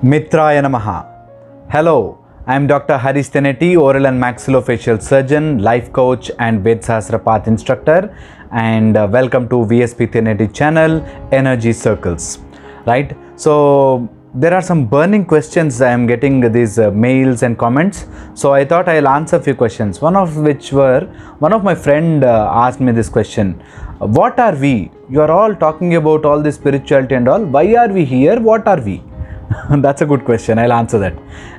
Mitraya Namaha. Hello, I am Dr. Harish Tenetti, oral and maxillofacial surgeon, life coach and Ved Sahasra Path instructor, and welcome to VSP Tenetti channel, Energy Circles. Right? So, there are some burning questions. I am getting these mails and comments. So, I thought I'll answer a few questions. One of my friend asked me this question. What are we? You are all talking about all this spirituality and all. Why are we here? What are we? That's a good question. I'll answer that.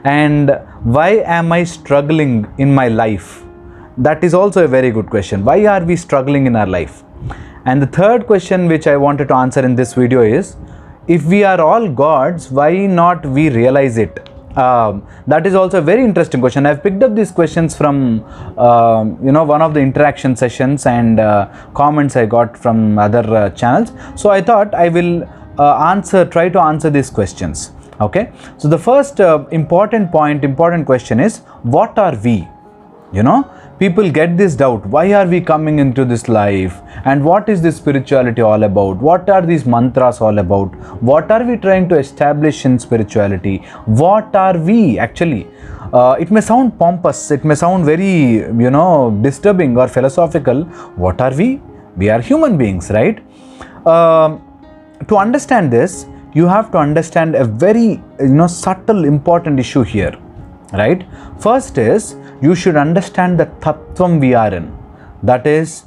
And why am I struggling in my life? That is also a very good question. Why are we struggling in our life? And the third question which I wanted to answer in this video is, if we are all gods, why not we realize it? That is also a very interesting question. I've picked up these questions from one of the interaction sessions and comments I got from other channels. So I thought I will try to answer these questions. Okay, so the first important question is, what are we? People get this doubt. Why are we coming into this life? And what is this spirituality all about? What are these mantras all about? What are we trying to establish in spirituality? What are we actually? It may sound pompous. It may sound very, disturbing or philosophical. What are we? We are human beings, right? To understand this, you have to understand a very subtle important issue here, right? First is, you should understand the tattvam we are in. That is,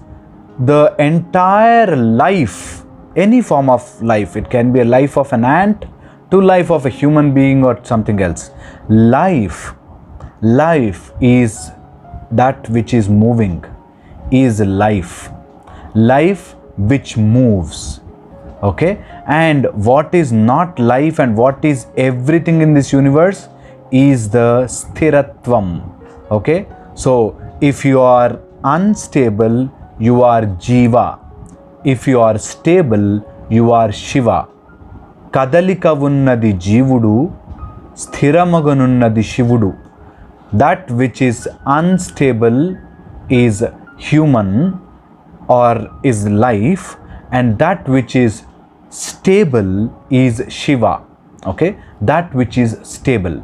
the entire life, any form of life. It can be a life of an ant to life of a human being or something else. Life is that which is moving, is life which moves. Okay, and what is not life and what is everything in this universe is the sthiratvam. Okay, so if you are unstable, you are Jiva. If you are stable, you are Shiva. Kadalikavunnadi Jivudu, Sthiramagununnadi Shivudu. That which is unstable is human or is life, and that which is stable is Shiva. Okay, that which is stable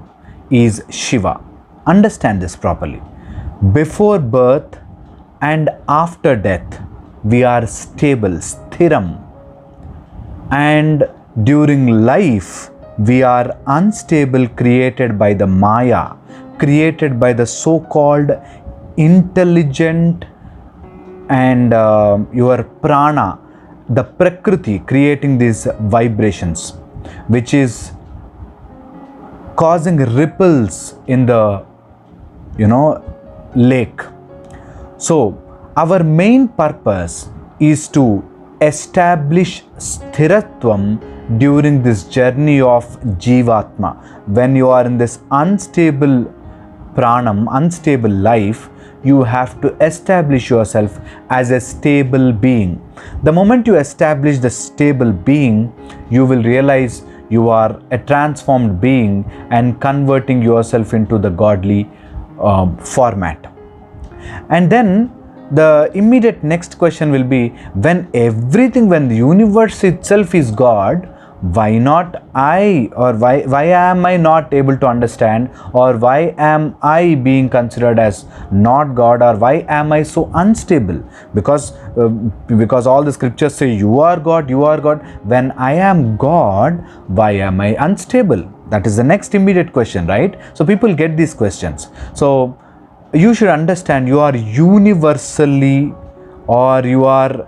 is Shiva. Understand this properly. Before birth and after death, we are stable, sthiram. And during life, we are unstable, created by the Maya, created by the so-called intelligent and your prana, the Prakriti, creating these vibrations, which is causing ripples in the lake. So our main purpose is to establish sthiratvam during this journey of Jivatma. When you are in this unstable pranam, unstable life, you have to establish yourself as a stable being. The moment you establish the stable being, you will realize you are a transformed being and converting yourself into the godly format. And then the immediate next question will be, when the universe itself is God, why not I, or why am I not able to understand, or why am I being considered as not God, or why am I so unstable? Because all the scriptures say you are God. When I am God, why am I unstable? That is the next immediate question, right? So people get these questions. So you should understand, you are universally, or you are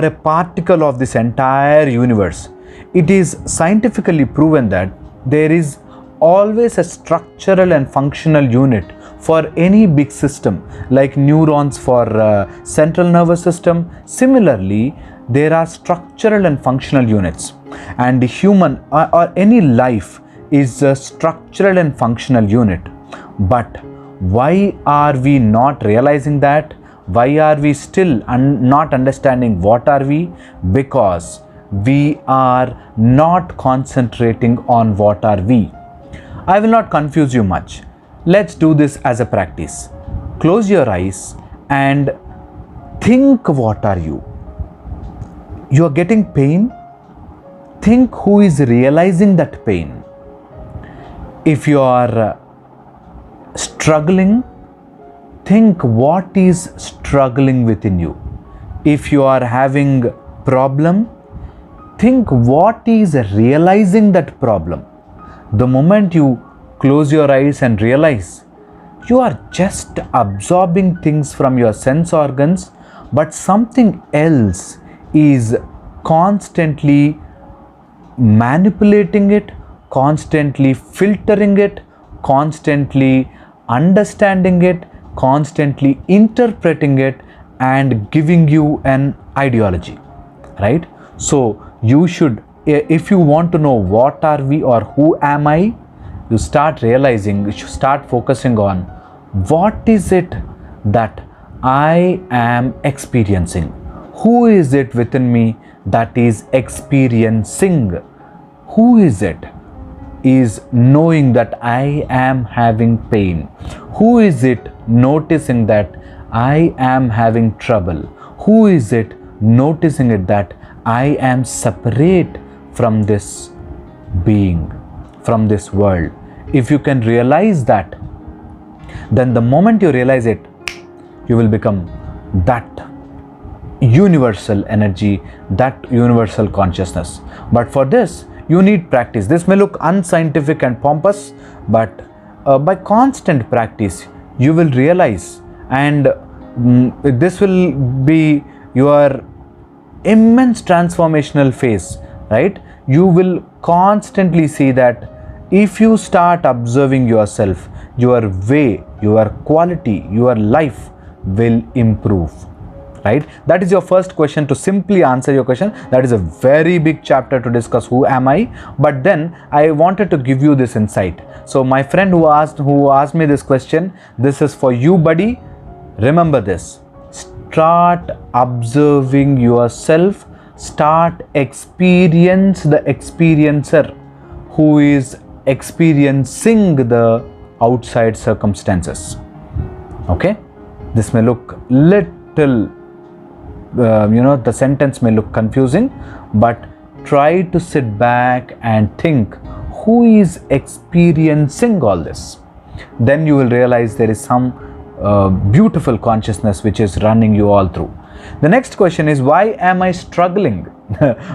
a particle of this entire universe. It is scientifically proven that there is always a structural and functional unit for any big system, like neurons for central nervous system. Similarly, there are structural and functional units, and the human or any life is a structural and functional unit. But why are we not realizing that? Why are we still not understanding what are we? Because we are not concentrating on what are we. I will not confuse you much. Let's do this as a practice. Close your eyes and think, what are you? You are getting pain? think who is realizing that pain. If you are struggling, think what is struggling within you. If you are having problem, think what is realizing that problem. The moment you close your eyes and realize, you are just absorbing things from your sense organs, but something else is constantly manipulating it, constantly filtering it, constantly understanding it, constantly interpreting it, and giving you an ideology, right? So you should, if you want to know what are we or who am I, you start realizing, you should start focusing on what is it that I am experiencing. Who is it within me that is experiencing? Who is it is knowing that I am having pain? Who is it noticing that I am having trouble? Who is it noticing it that I am separate from this being, from this world? If you can realize that, then the moment you realize it, you will become that universal energy, that universal consciousness. But for this, you need practice. This may look unscientific and pompous, but by constant practice, you will realize, and this will be your immense transformational phase, right? You will constantly see that if you start observing yourself, your way, your quality, your life will improve, right? That is your first question. To simply answer your question, that is a very big chapter to discuss who am I, but then I wanted to give you this insight. So my friend who asked me this question, this is for you, buddy. Remember this: start observing yourself, start experience the experiencer who is experiencing the outside circumstances. Okay, this may look little the sentence may look confusing, but try to sit back and think who is experiencing all this. Then you will realize there is some beautiful consciousness which is running you all through. The next question is, why am I struggling?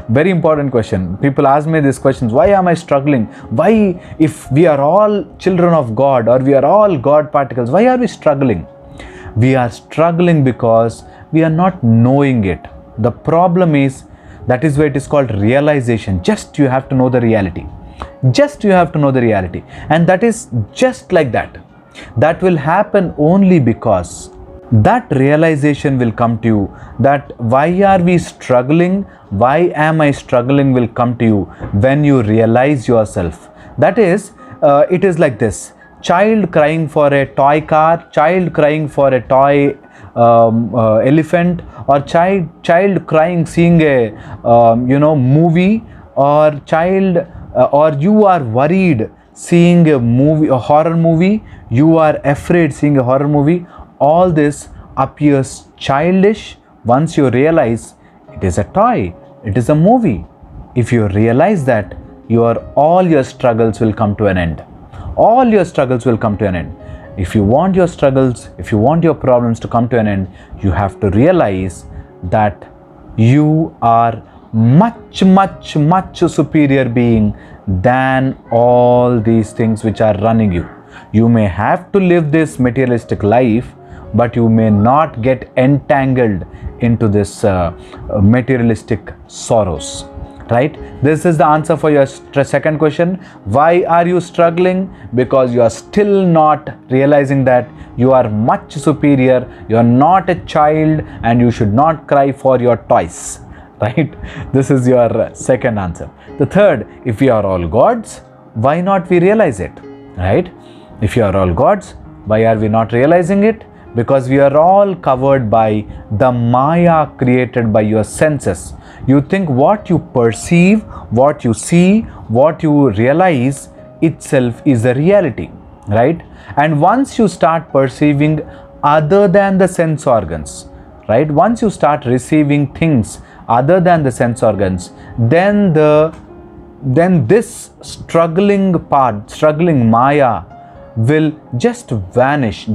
Very important question. People ask me these questions: why am I struggling? Why, if we are all children of God or we are all God particles, why are we struggling? We are struggling because we are not knowing it. The problem is, that is why it is called realization. Just you have to know the reality. Just you have to know the reality. And that is just like that. That will happen only because that realization will come to you, that why are we struggling, why am I struggling will come to you when you realize yourself. That is, it is like this: child crying for a toy car, child crying for a toy elephant, or child crying seeing a movie, or child or you are worried seeing a movie, a horror movie, you are afraid seeing a horror movie. All this appears childish once you realize it is a toy, it is a movie. If you realize that, all your struggles will come to an end. All your struggles will come to an end. If you want your struggles, if you want your problems to come to an end, you have to realize that you are much, much, much superior being than all these things which are running you. You may have to live this materialistic life, but you may not get entangled into this materialistic sorrows, right? This is the answer for your second question. Why are you struggling? Because you are still not realizing that you are much superior, you are not a child, and you should not cry for your toys, right? This is your second answer. The third, if we are all gods, why not we realize it, right? If you are all gods, why are we not realizing it? Because we are all covered by the Maya created by your senses. You think what you perceive, what you see, what you realize itself is the reality, right? And once you start perceiving other than the sense organs, right? Once you start receiving things other than the sense organs, then the then this struggling part, struggling Maya will just vanish,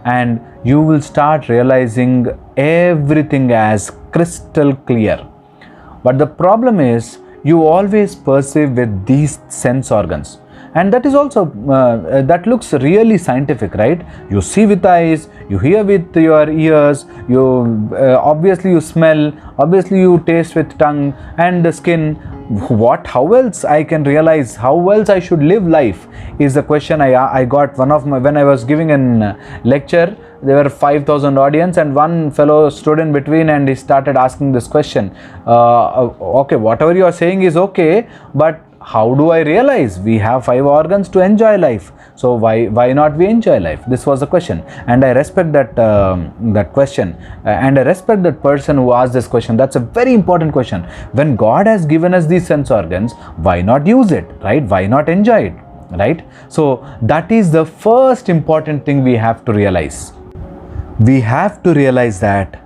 and you will start realizing everything as crystal clear. But the problem is, you always perceive with these sense organs, and that is also that looks really scientific, right? You see with eyes, you hear with your ears, you obviously you smell, obviously you taste with tongue and the skin. How else I can realize, how else I should live life, is the question I got. When I was giving a lecture, there were 5,000 audience, and one fellow stood in between and he started asking this question. Okay, whatever you are saying is okay, but how do I realize? We have 5 organs to enjoy life, so why not we enjoy life? This was the question, and I respect that question, and I respect that person who asked this question. That's a very important question. When God has given us these sense organs, why not use it, right? Why not enjoy it, right? So that is the first important thing we have to realize. We have to realize that,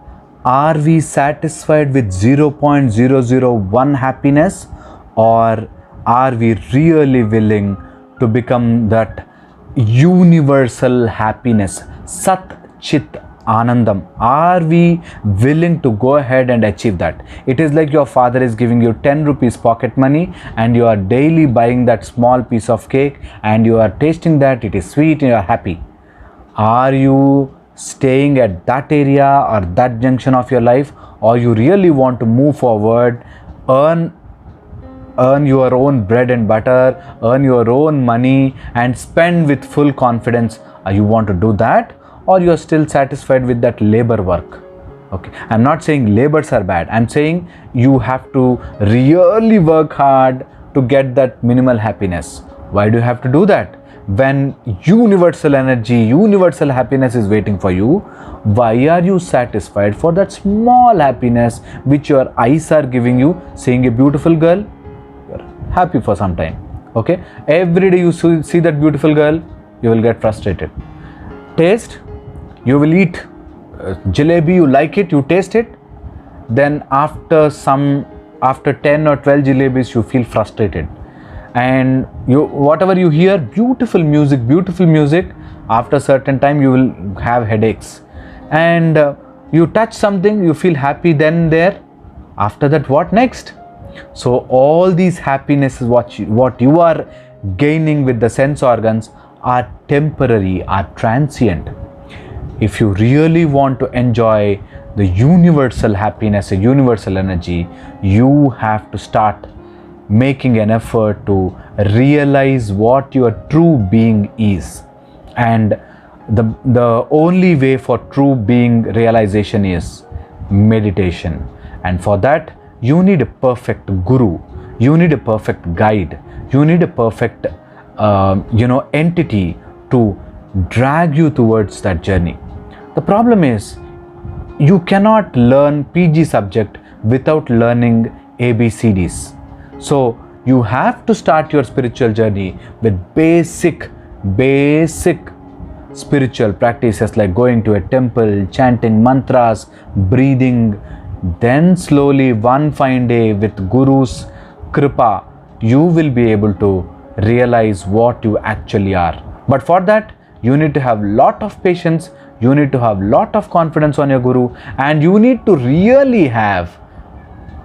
are we satisfied with 0.001 happiness, or are we really willing to become that universal happiness, Sat Chit Anandam? Are we willing to go ahead and achieve that? It is like your father is giving you 10 rupees pocket money, and you are daily buying that small piece of cake, and you are tasting that, it is sweet, and you are happy. Are you staying at that area or that junction of your life, or you really want to move forward, earn your own bread and butter, earn your own money and spend with full confidence? You want to do that, or you are still satisfied with that labor work? Okay, I'm not saying labors are bad. I'm saying you have to really work hard to get that minimal happiness. Why do you have to do that? When universal energy, universal happiness is waiting for you, why are you satisfied for that small happiness which your eyes are giving you? Seeing a beautiful girl, you're happy for some time. Okay, every day you see that beautiful girl, you will get frustrated. Taste, you will eat jalebi, you like it, you taste it, then after 10 or 12 jalebis you feel frustrated, and whatever you hear, beautiful music, after a certain time you will have headaches, and you touch something, you feel happy then there, after that what next? So all these happinesses what you are gaining with the sense organs are temporary, are transient. If you really want to enjoy the universal happiness, a universal energy, you have to start making an effort to realize what your true being is. And the only way for true being realization is meditation. And for that, you need a perfect guru, you need a perfect guide, you need a perfect entity to drag you towards that journey. The problem is, you cannot learn PG subject without learning ABCDs. So you have to start your spiritual journey with basic spiritual practices like going to a temple, chanting mantras, breathing. Then slowly, one fine day, with Guru's kripa, you will be able to realize what you actually are. But for that, you need to have lot of patience, you need to have lot of confidence on your Guru, and you need to really have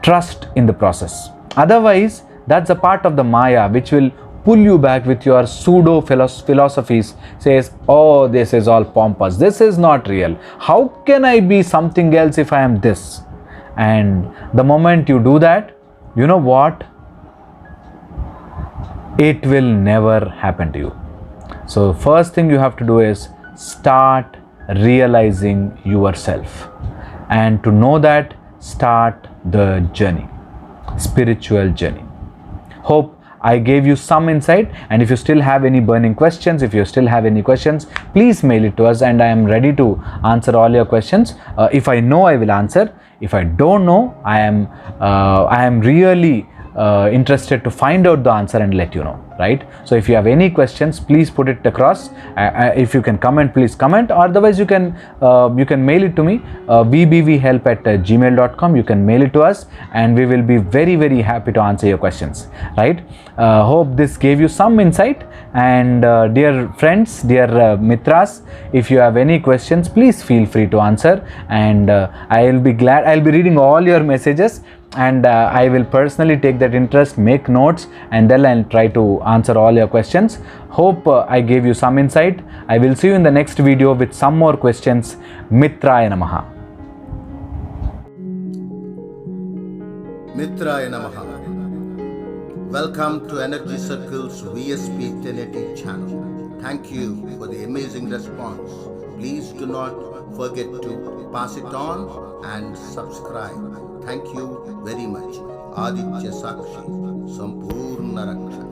trust in the process. Otherwise, that's a part of the Maya which will pull you back with your pseudo philosophies. Says, oh, this is all pompous, this is not real, how can I be something else if I am this? And the moment you do that, you know what? It will never happen to you. So first thing you have to do is start realizing yourself, and to know that, start the journey, spiritual journey. Hope I gave you some insight, and if you still have any burning questions, please mail it to us, and I am ready to answer all your questions. If I know, I will answer. If I don't know, I am really interested to find out the answer and let you know, right? So if you have any questions, please put it across. If you can comment, please comment. Otherwise, you can mail it to me, vbvhelp@gmail.com. You can mail it to us, and we will be very, very happy to answer your questions, right? Hope this gave you some insight. And dear friends, dear mitras, if you have any questions, please feel free to answer, and I'll be reading all your messages, and I will personally take that interest, make notes, and then I'll try to answer all your questions. Hope I gave you some insight. I will see you in the next video with some more questions. Mitraya Namaha. Mitraya Namaha. Welcome to Energy Circle's VSP 1080 channel. Thank you for the amazing response. Please do not forget to pass it on and subscribe. Thank you very much. Aditya Sakshi, Sampurna Raksha.